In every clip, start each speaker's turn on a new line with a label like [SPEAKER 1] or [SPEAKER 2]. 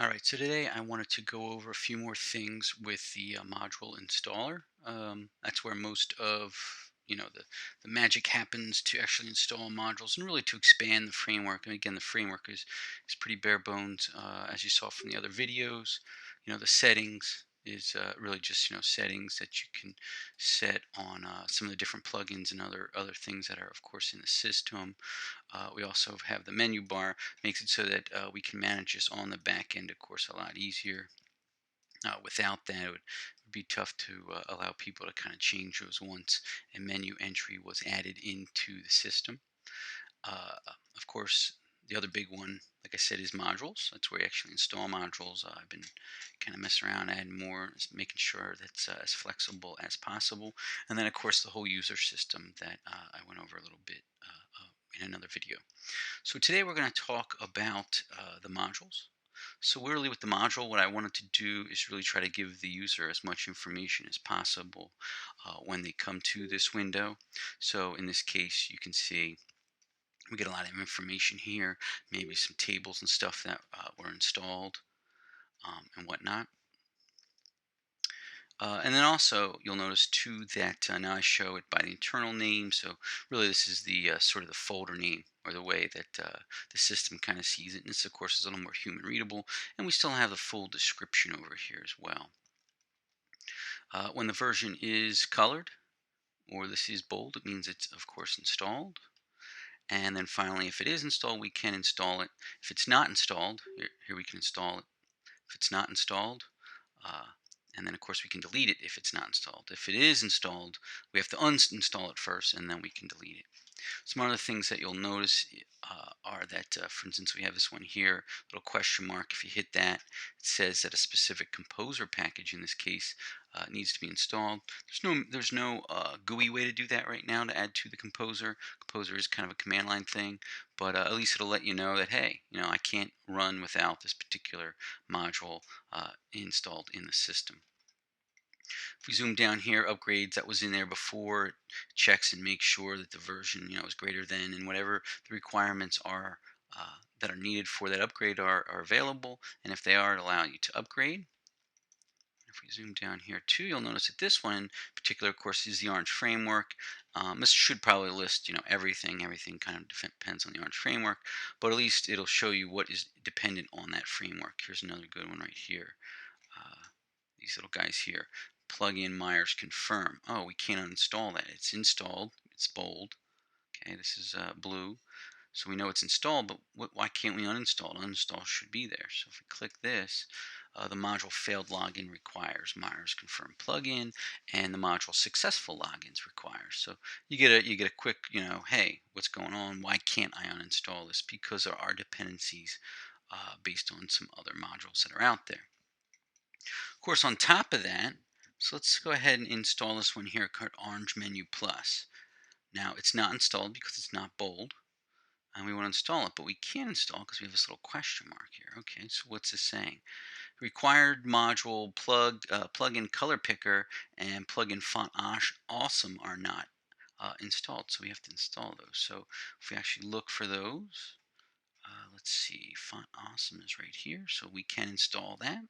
[SPEAKER 1] All right, so today I wanted to go over a few more things with the module installer. That's where most of the magic happens to actually install modules and really to expand the framework. And again, the framework is pretty bare bones, as you saw from the other videos. The settings is really just settings that you can set on some of the different plugins and other things that are of course in the system. We also have the menu bar, makes it so that we can manage this on the back end, of course, a lot easier. Without that, it would be tough to allow people to kind of change those once a menu entry was added into the system. Uh, of course, the other big one, like I said, is modules. That's where you actually install modules. I've been kind of messing around, adding more, making sure that's as flexible as possible. And then, of course, the whole user system that I went over a little bit in another video. So today we're going to talk about the modules. So really with the module, what I wanted to do is really try to give the user as much information as possible when they come to this window. So in this case, you can see we get a lot of information here, maybe some tables and stuff that were installed and whatnot. And then also you'll notice too that now I show it by the internal name. So really this is the sort of the folder name or the way that the system kind of sees it. And this of course is a little more human readable. And we still have the full description over here as well. When the version is colored or this is bold, it means it's of course installed. And then finally, if it is installed, we can install it. If it's not installed, here we can install it. If it's not installed, uh, and then of course we can delete it if it's not installed. If it is installed, we have to uninstall it first and then we can delete it. Some other things that you'll notice are that, for instance, we have this one here, little question mark. If you hit that, it says that a specific composer package, in this case, needs to be installed. There's no GUI way to do that right now to add to the composer. Composer is kind of a command line thing, but at least it'll let you know that hey, I can't run without this particular module installed in the system. If we zoom down here, upgrades that was in there before, it checks and makes sure that the version is greater than, and whatever the requirements are that are needed for that upgrade are available. And if they are, it allows you to upgrade. If we zoom down here too, you'll notice that this one in particular, of course, is the Orange framework. This should probably list, everything. Everything kind of depends on the Orange framework, but at least it'll show you what is dependent on that framework. Here's another good one right here. These little guys here. Plugin Myers confirm. Oh, we can't uninstall that. It's installed. It's bold. Okay, this is blue. So we know it's installed, but why can't we uninstall it? Uninstall should be there. So if we click this, the module failed login requires Myers confirm plugin, and the module successful logins requires. So you get a quick, hey, what's going on? Why can't I uninstall this? Because there are dependencies based on some other modules that are out there. Of course, on top of that, so let's go ahead and install this one here called Orange Menu Plus. Now, it's not installed because it's not bold, and we want to install it, but we can't install because we have this little question mark here. Okay, so what's this saying? Required module plugin color picker and plugin font awesome are not installed, so we have to install those. So if we actually look for those, let's see, font awesome is right here, so we can install that.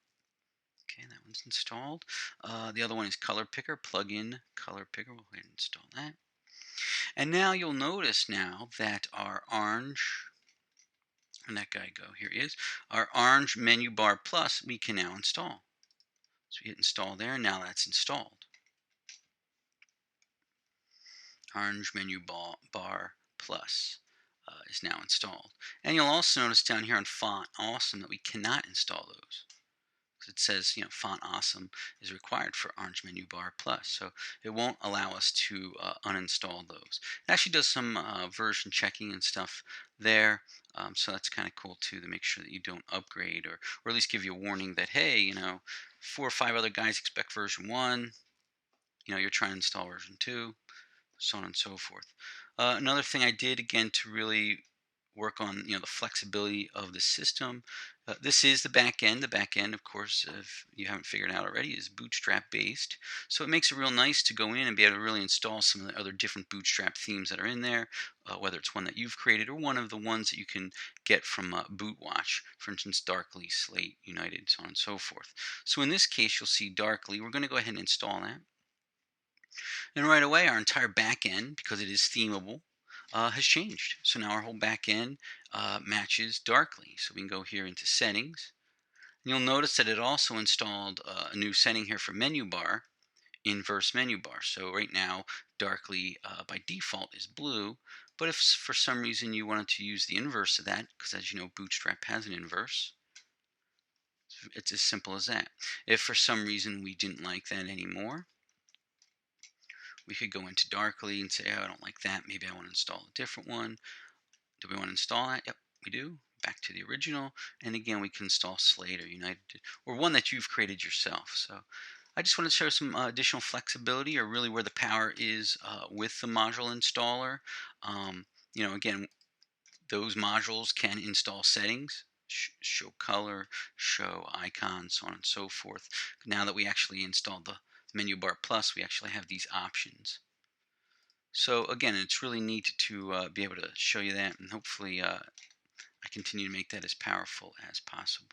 [SPEAKER 1] Okay, that one's installed. The other one is Color Picker, plugin Color Picker. We'll go ahead and install that. And now you'll notice now that our orange, and that guy go, here he is, our orange menu bar plus we can now install. So we hit install there, and now that's installed. Orange menu bar plus is now installed. And you'll also notice down here on font awesome that we cannot install those. It says, font awesome is required for Orange Menu Bar Plus. So it won't allow us to uninstall those. It actually does some version checking and stuff there. So that's kind of cool too, to make sure that you don't upgrade or at least give you a warning that, hey, 4 or 5 other guys expect version 1. You're trying to install version 2, so on and so forth. Another thing I did, again, to really work on the flexibility of the system. This is the back end. The back end, of course, if you haven't figured it out already, is Bootstrap based. So it makes it real nice to go in and be able to really install some of the other different Bootstrap themes that are in there, whether it's one that you've created or one of the ones that you can get from Bootwatch, for instance, Darkly, Slate, United, so on and so forth. So in this case, you'll see Darkly. We're going to go ahead and install that. And right away, our entire back end, because it is themable, has changed. So now our whole back end matches Darkly. So we can go here into settings. And you'll notice that it also installed a new setting here for menu bar, inverse menu bar. So right now, Darkly by default is blue. But if for some reason you wanted to use the inverse of that, because as you know, Bootstrap has an inverse, it's as simple as that. If for some reason we didn't like that anymore, we could go into Darkly and say, oh, I don't like that. Maybe I want to install a different one. Do we want to install that? Yep, we do. Back to the original. And again, we can install Slate or United or one that you've created yourself. So I just want to show some additional flexibility, or really where the power is with the module installer. Again, those modules can install settings, show color, show icons, so on and so forth. Now that we actually installed the menu bar plus, we actually have these options. So again, it's really neat to be able to show you that, and hopefully I continue to make that as powerful as possible.